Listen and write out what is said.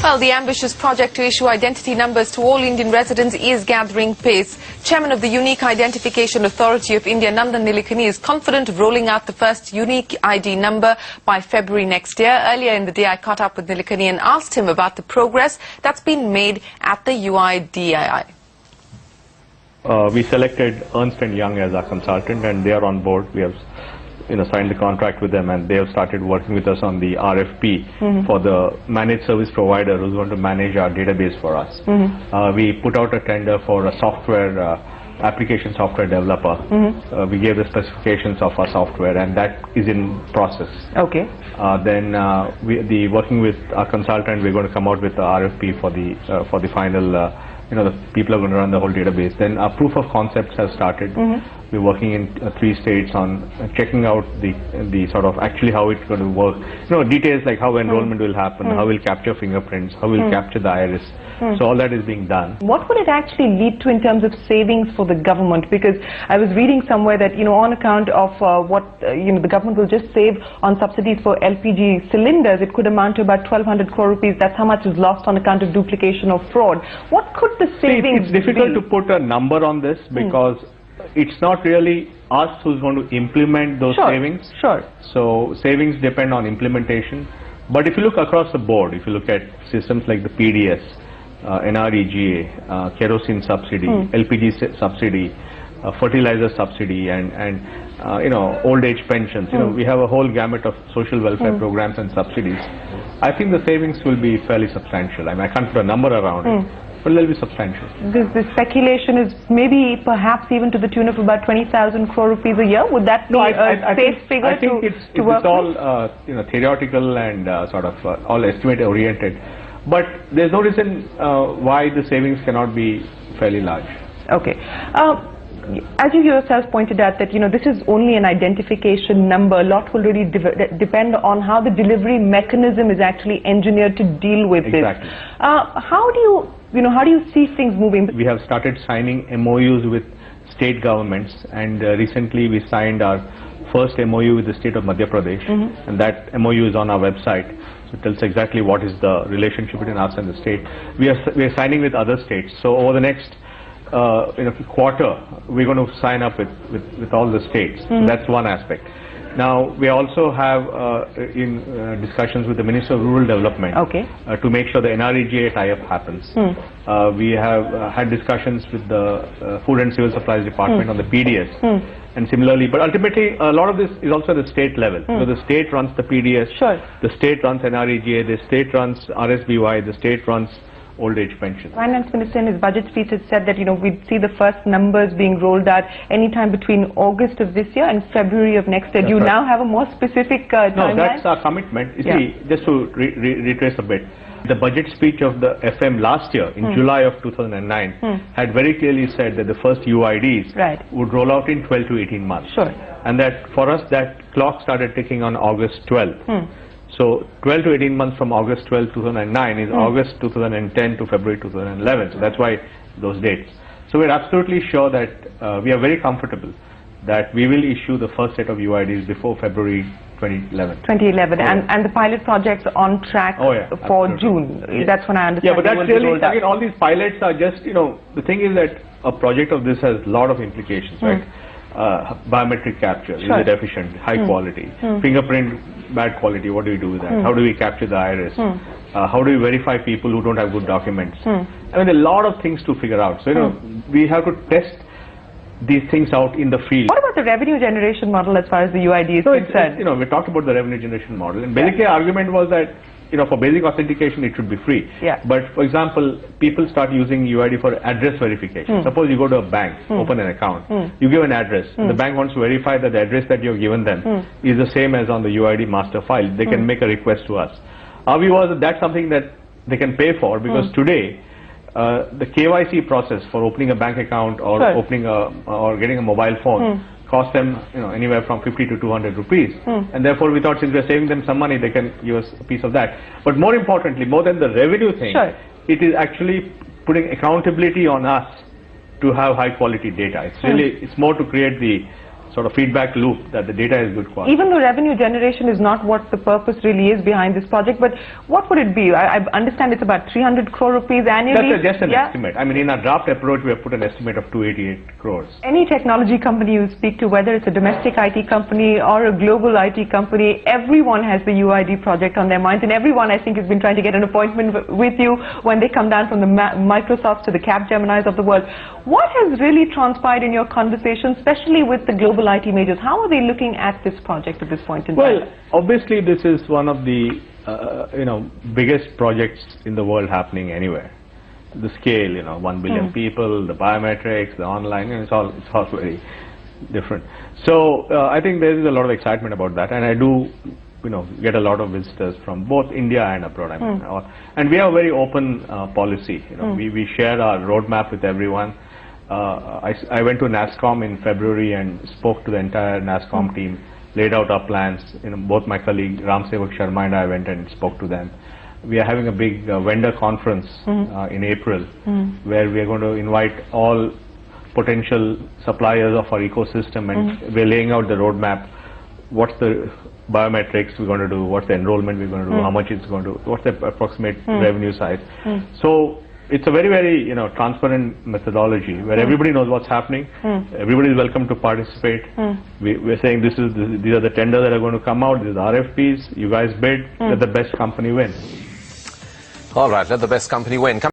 Well, the ambitious project to issue identity numbers to all Indian residents is gathering pace. Chairman of the Unique Identification Authority of India, Nandan Nilekani, is confident of rolling out the first unique ID number by February next year. Earlier in the day, I caught up with Nilekani and asked him about the progress that's been made at the UIDAI. We selected Ernst & Young as our consultant, and they are on board. We have signed the contract with them, and they have started working with us on the RFP for the managed service provider who's going to manage our database for us. We put out a tender for a software application software developer. We gave the specifications of our software, and that is in process. Okay. Then working with our consultant, we're going to come out with the RFP for the final. The people are going to run the whole database. Then our proof of concepts has started. We're working in 3 states on checking out the sort of actually how it's going to work. Details like how enrollment will happen, how we'll capture fingerprints, how we'll capture the iris. So all that is being done. What would it actually lead to in terms of savings for the government? Because I was reading somewhere that on account of what the government will just save on subsidies for LPG cylinders, it could amount to about 1,200 crore rupees. That's how much is lost on account of duplication or fraud. What could the savings be? It's difficult be? to put a number on this because it's not really us who's going to implement those savings. Sure. So savings depend on implementation. But if you look across the board, if you look at systems like the PDS, NREGA, kerosene subsidy, LPG subsidy, fertilizer subsidy, and old age pensions. We have a whole gamut of social welfare programs and subsidies. I think the savings will be fairly substantial. I can't put a number around it, but they'll be substantial. The speculation is maybe perhaps even to the tune of about 20,000 crore rupees a year. Would that be a safe figure I think to work it's all theoretical and sort of all estimate oriented. But there's no reason why the savings cannot be fairly large. Okay. As you yourself pointed out that this is only an identification number. A lot will really depend on how the delivery mechanism is actually engineered to deal with this. How do you see things moving? We have started signing MOUs with state governments, and recently we signed our first MOU with the state of Madhya Pradesh, and that MOU is on our website. So it tells exactly what is the relationship between us and the state. We are signing with other states. So over the next quarter, we're going to sign up with all the states. So that's one aspect. Now we also have in discussions with the Minister of Rural Development to make sure the NREGA tie-up happens. We have had discussions with the Food and Civil Supplies Department on the PDS, and similarly. But ultimately, a lot of this is also at the state level. So the state runs the PDS, the state runs NREGA, the state runs RSBY, the state runs old age pension. Finance Minister in his budget speech has said that we'd see the first numbers being rolled out anytime between August of this year and February of next year. Do you now have a more specific timeline? No, that's our commitment. You see, just to retrace a bit, the budget speech of the FM last year in July of 2009 had very clearly said that the first UIDs would roll out in 12 to 18 months. And that for us that clock started ticking on August 12th. So 12 to 18 months from August 12, 2009 is August 2010 to February 2011. So that's why those dates. So we're absolutely sure that we are very comfortable that we will issue the first set of UIDs before February 2011. 2011. And the pilot projects are on track for June. That's when I understand. Yeah, but that's really, again, all these pilots are just, the thing is that a project of this has a lot of implications, right? Biometric capture, is it efficient, high quality, fingerprint, bad quality, what do we do with that? How do we capture the iris? How do we verify people who don't have good documents? I mean, there are a lot of things to figure out. So, we have to test these things out in the field. What about the revenue generation model as far as the UID is concerned? We talked about the revenue generation model, and basically our argument was that for basic authentication it should be free. But for example, people start using UID for address verification. Suppose you go to a bank, open an account, you give an address, the bank wants to verify that the address that you've given them is the same as on the UID master file. They can make a request to us. Our view was that that's something that they can pay for, because today the KYC process for opening a bank account or opening or getting a mobile phone cost them anywhere from 50 to 200 rupees, and therefore we thought since we're saving them some money, they can give us a piece of that. But more importantly, more than the revenue thing, it is actually putting accountability on us to have high quality data. It's really, it's more to create the sort of feedback loop that the data is good quality. Even though revenue generation is not what the purpose really is behind this project, but what would it be? I understand it's about 300 crore rupees annually. That's just an estimate. I mean, in our draft approach, we have put an estimate of 288 crores. Any technology company you speak to, whether it's a domestic IT company or a global IT company, everyone has the UID project on their minds, and everyone, I think, has been trying to get an appointment with you when they come down from the Microsofts to the Capgeminis of the world. What has really transpired in your conversation, especially with the global IT majors? How are they looking at this project at this point in time? Well, obviously, this is one of the biggest projects in the world happening anywhere. The scale, 1 billion people, the biometrics, the online, it's all very different. So I think there is a lot of excitement about that, and I do get a lot of visitors from both India and abroad. I mean, and we have a very open policy. We share our roadmap with everyone. I went to NASSCOM in February and spoke to the entire NASSCOM team, laid out our plans. Both my colleague Ram Sevak Sharma and I went and spoke to them. We are having a big vendor conference in April, where we are going to invite all potential suppliers of our ecosystem, and we're laying out the roadmap. What's the biometrics we're going to do? What's the enrollment we're going to do? How much it's going to? What's the approximate revenue size? So it's a very, very transparent methodology where everybody knows what's happening. Everybody is welcome to participate. We're saying these are the tenders that are going to come out. These are RFPs. You guys bid. Let the best company win. All right, let the best company win.